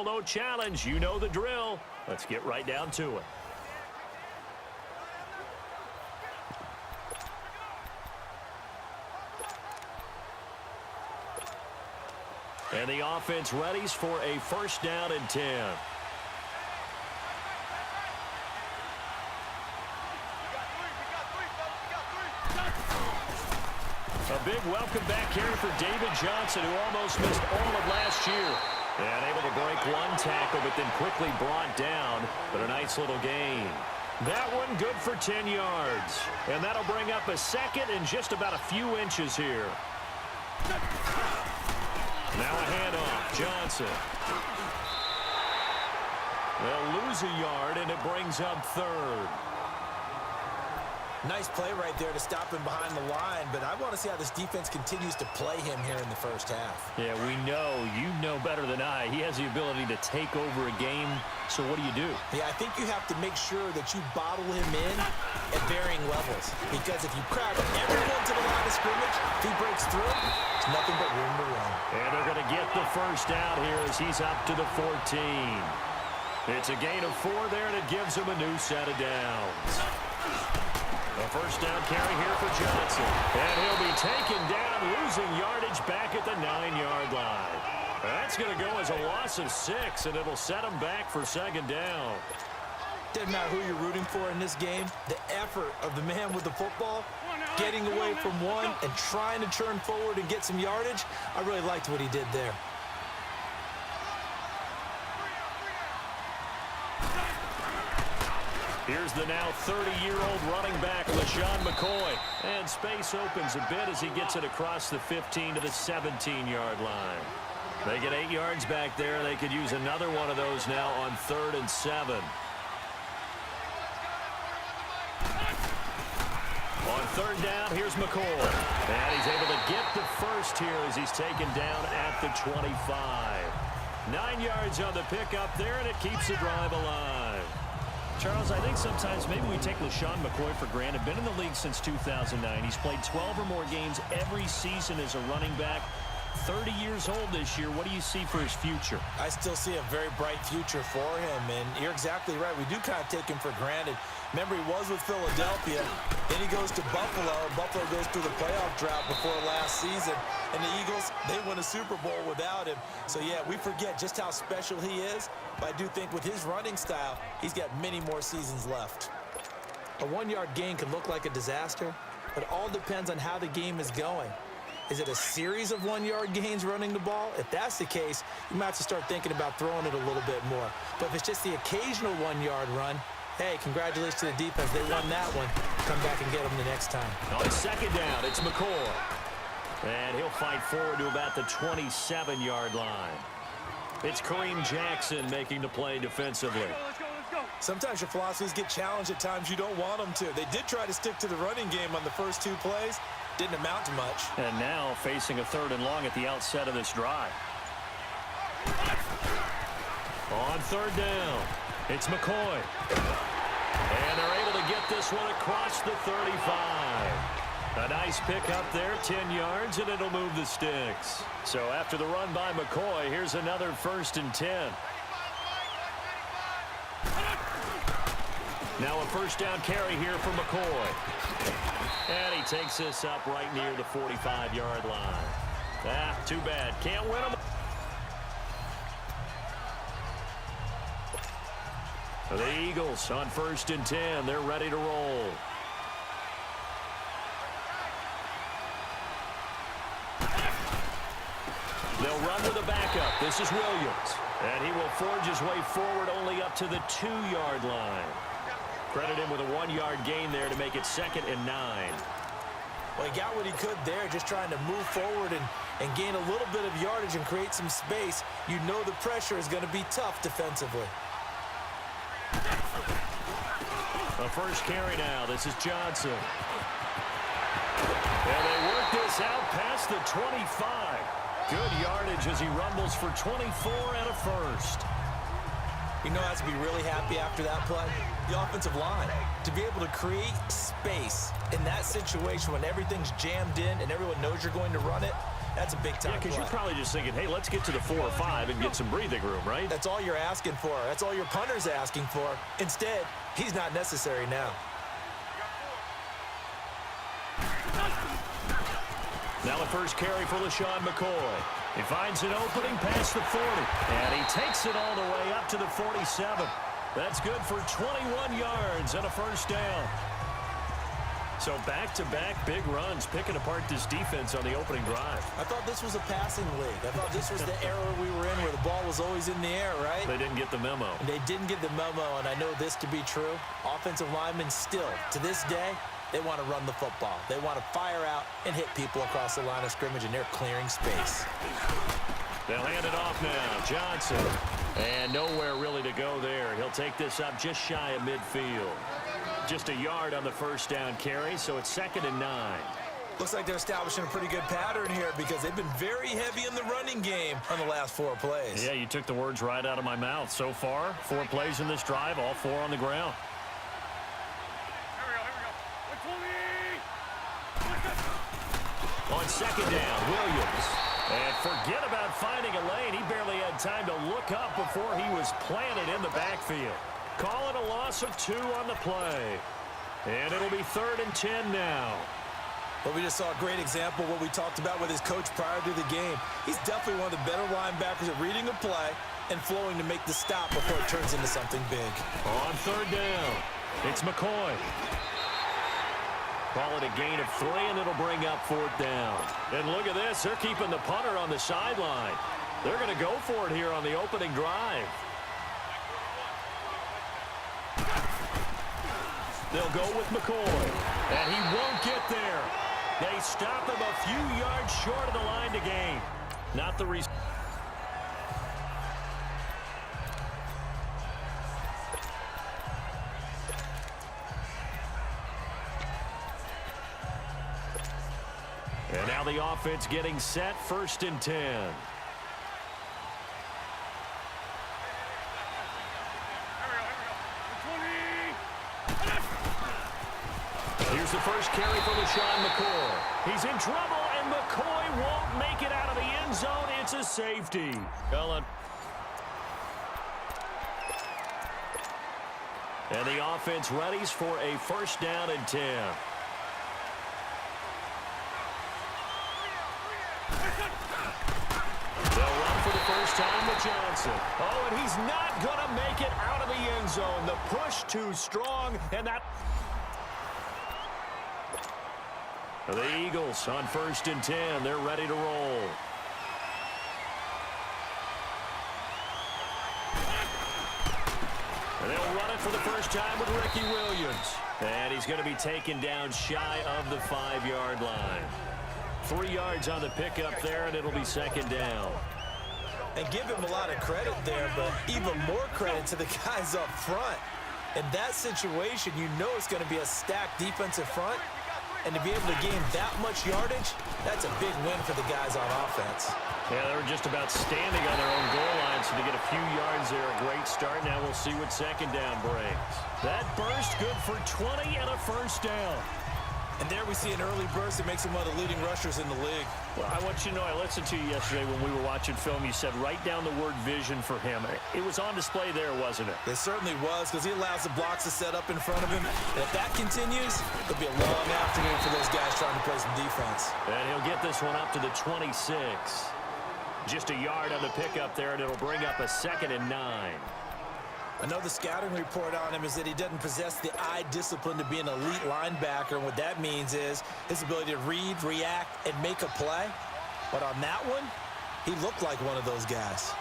no challenge. You know the drill. Let's get right down to it. And the offense readies for a first down and 10. A big welcome back here for David Johnson, who almost missed all of last year. And able to break one tackle, but then quickly brought down. But a nice little gain. That one good for 10 yards. And that'll bring up a second and just about a few inches here. Now a handoff, Johnson. They'll lose a yard, and it brings up third. Nice play right there to stop him behind the line, but I want to see how this defense continues to play him here in the first half. Yeah, you know better than I. He has the ability to take over a game, so what do? Yeah, I think you have to make sure that you bottle him in at varying levels, because if you crowd everyone to the line of scrimmage, if he breaks through, it's nothing but room to run. And they're going to get the first down here as he's up to the 14. It's a gain of 4 there, and it gives him a new set of downs. A first down carry here for Johnson. And he'll be taken down, losing yardage back at the 9-yard line. That's going to go as a loss of 6, and it'll set him back for second down. Doesn't matter who you're rooting for in this game. The effort of the man with the football, getting away from one and trying to turn forward and get some yardage, I really liked what he did there. Here's the now 30-year-old running back, LaShawn McCoy. And space opens a bit as he gets it across the 15 to the 17-yard line. They get 8 yards back there. They could use another one of those now on 3rd and 7. On 3rd down, here's McCoy. And he's able to get the first here as he's taken down at the 25. 9 yards on the pickup there, and it keeps the drive alive. Charles, I think sometimes maybe we take LaShawn McCoy for granted. Been in the league since 2009. He's played 12 or more games every season as a running back. 30 years old this year. What do you see for his future? I still see a very bright future for him, and you're exactly right. We do kind of take him for granted. Remember, he was with Philadelphia. Then he goes to Buffalo. Buffalo goes through the playoff drought before last season. And the Eagles, they win a Super Bowl without him. So, yeah, we forget just how special he is. But I do think with his running style, he's got many more seasons left. A 1-yard gain can look like a disaster, but it all depends on how the game is going. Is it a series of 1-yard gains running the ball? If that's the case, you might have to start thinking about throwing it a little bit more. But if it's just the occasional 1-yard run, hey, congratulations to the defense. They won that one. Come back and get them the next time. On 2nd down, it's McCoy. And he'll fight forward to about the 27-yard line. It's Kareem Jackson making the play defensively. Let's go. Sometimes your philosophies get challenged at times you don't want them to. They did try to stick to the running game on the first 2 plays. Didn't amount to much. And now facing a 3rd and long at the outset of this drive. On 3rd down, it's McCoy. And they're able to get this one across the 35. A nice pickup there, 10 yards, and it'll move the sticks. So after the run by McCoy, here's another 1st and 10. Now a first down carry here for McCoy. And he takes this up right near the 45-yard line. Too bad. Can't win them. The Eagles on 1st and 10. They're ready to roll. They'll run with a backup. This is Williams. And he will forge his way forward only up to the 2-yard line. Credit him with a 1-yard gain there to make it 2nd and 9. Well, he got what he could there, just trying to move forward and gain a little bit of yardage and create some space. You know the pressure is going to be tough defensively. A first carry now. This is Johnson. And they work this out past the 25. Good yardage as he rumbles for 24 and a first. You know, has to be really happy after that play. The offensive line, to be able to create space in that situation when everything's jammed in and everyone knows you're going to run it, That's a big-time play. Because you're probably just thinking, hey, let's get to the 4 or 5 and get some breathing room, right? That's all you're asking for. That's all your punter's asking for. Instead, he's not necessary now. Now the first carry for LaShawn McCoy. He finds an opening past the 40, and he takes it all the way up to the 47. That's good for 21 yards and a first down. So back-to-back big runs, picking apart this defense on the opening drive. I thought this was a passing league. I thought this was the era we were in where the ball was always in the air, right? They didn't get the memo. And they didn't get the memo, and I know this to be true. Offensive linemen still, to this day, they want to run the football. They want to fire out and hit people across the line of scrimmage, and they're clearing space. They'll hand it off now. Johnson. And nowhere really to go there. He'll take this up just shy of midfield. Just a yard on the first down carry, so it's 2nd and 9. Looks like they're establishing a pretty good pattern here because they've been very heavy in the running game on the last 4 plays. Yeah, you took the words right out of my mouth. So far, 4 plays in this drive, all 4 on the ground. On 2nd down, Williams. And forget about finding a lane. He barely had time to look up before he was planted in the backfield. Call it a loss of 2 on the play. And it'll be 3rd and 10 now. Well, we just saw a great example of what we talked about with his coach prior to the game. He's definitely one of the better linebackers at reading a play and flowing to make the stop before it turns into something big. On 3rd down, it's McCoy. Call it a gain of 3, and it'll bring up 4th down. And look at this. They're keeping the punter on the sideline. They're going to go for it here on the opening drive. They'll go with McCoy, and he won't get there. They stop him a few yards short of the line to gain. Not the reason. And now the offense getting set, 1st and 10. Here's the first carry for LaShawn McCoy. He's in trouble, and McCoy won't make it out of the end zone. It's a safety. And the offense readies for a 1st down and 10. They'll run for the first time with Johnson. Oh, and he's not going to make it out of the end zone. The push too strong, and that... The Eagles on 1st and 10. They're ready to roll. And they'll run it for the first time with Ricky Williams. And he's going to be taken down shy of the 5-yard line. 3 yards on the pickup there, and it'll be 2nd down. And give him a lot of credit there, but even more credit to the guys up front. In that situation, you know it's going to be a stacked defensive front. And to be able to gain that much yardage, that's a big win for the guys on offense. Yeah, they were just about standing on their own goal line, so to get a few yards there, a great start. Now we'll see what 2nd down brings. That burst good for 20 and a first down. And there we see an early burst that makes him one of the leading rushers in the league. Well, I want you to know, I listened to you yesterday when we were watching film. You said write down the word vision for him. It was on display there, wasn't it? It certainly was, because he allows the blocks to set up in front of him. And if that continues, it'll be a long afternoon for those guys trying to play some defense. And he'll get this one up to the 26. Just a yard on the pickup there, and it'll bring up a 2nd and 9. I know the scouting report on him is that he doesn't possess the eye discipline to be an elite linebacker. And what that means is his ability to read, react, and make a play. But on that one, he looked like one of those guys.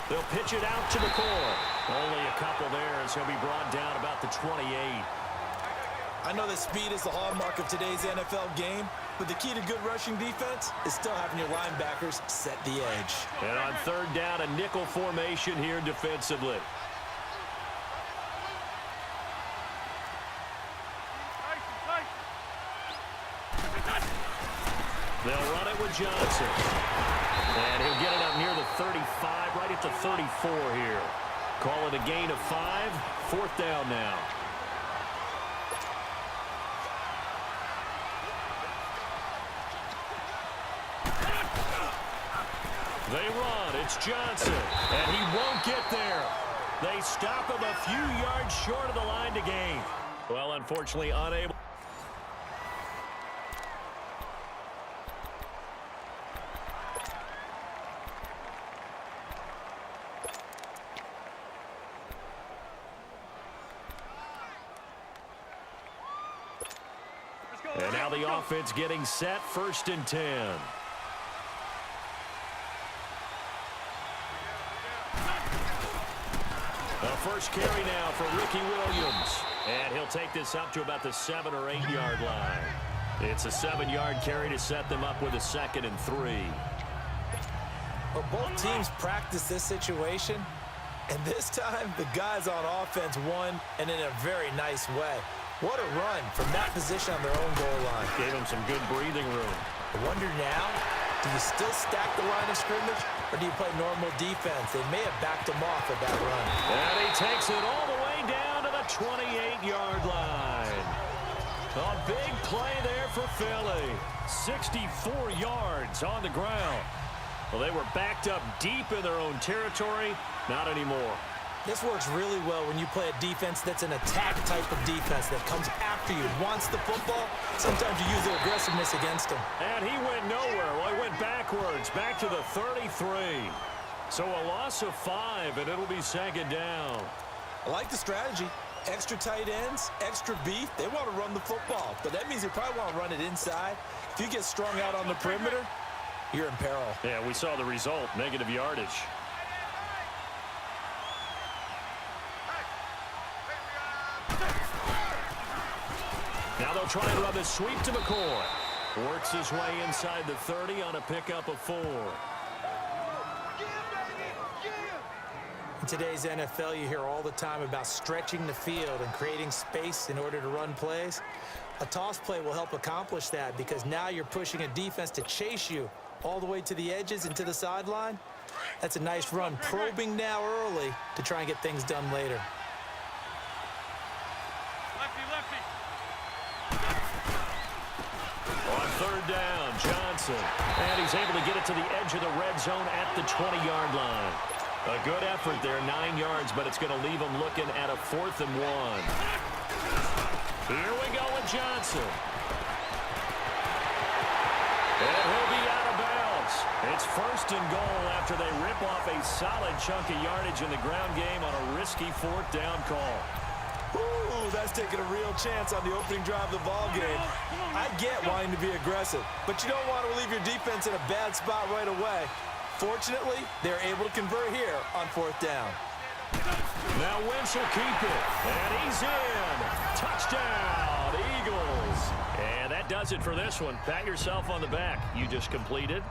They'll pitch it out to McCoy. Only a couple there as he'll be brought down about the 28. I know that speed is the hallmark of today's NFL game, but the key to good rushing defense is still having your linebackers set the edge. And on 3rd down, a nickel formation here defensively. They'll run it with Johnson. And he'll get it up near the 35, right at the 34 here. Call it a gain of 5, 4th down now. They run. It's Johnson. And he won't get there. They stop him a few yards short of the line to gain. Well, unfortunately, unable. And now the offense getting set, 1st and 10. The first carry now for Ricky Williams. And he'll take this up to about the 7 or 8 yard line. It's a 7-yard carry to set them up with a 2nd and 3. Well, both teams practice this situation. And this time, the guys on offense won, and in a very nice way. What a run from that position on their own goal line. Gave him some good breathing room. I wonder now, do you still stack the line of scrimmage, or do you play normal defense? They may have backed him off at that run. And he takes it all the way down to the 28-yard line. A big play there for Philly. 64 yards on the ground. Well, they were backed up deep in their own territory. Not anymore. This works really well when you play a defense that's an attack type of defense that comes after you, wants the football. Sometimes you use their aggressiveness against them. And he went nowhere. Well, he went backwards, back to the 33. So a loss of 5, and it'll be 2nd down. I like the strategy. Extra tight ends, extra beef. They want to run the football, but that means they probably want to run it inside. If you get strung out on the perimeter, you're in peril. Yeah, we saw the result, negative yardage. Now they'll try and run the sweep to McCoy. Works his way inside the 30 on a pickup of 4. In today's NFL, you hear all the time about stretching the field and creating space in order to run plays. A toss play will help accomplish that because now you're pushing a defense to chase you all the way to the edges and to the sideline. That's a nice run, probing now early to try and get things done later. On 3rd down, Johnson. And he's able to get it to the edge of the red zone at the 20-yard line. A good effort there, 9 yards, but it's going to leave him looking at a 4th and 1. Here we go with Johnson. And he'll be out of bounds. It's 1st and goal after they rip off a solid chunk of yardage in the ground game on a risky 4th down call. Ooh, that's taking a real chance on the opening drive of the ball game. I get wanting to be aggressive, but you don't want to leave your defense in a bad spot right away. Fortunately, they're able to convert here on 4th down. Now Wentz will keep it, and he's in. Touchdown, Eagles. And that does it for this one. Pat yourself on the back. You just completed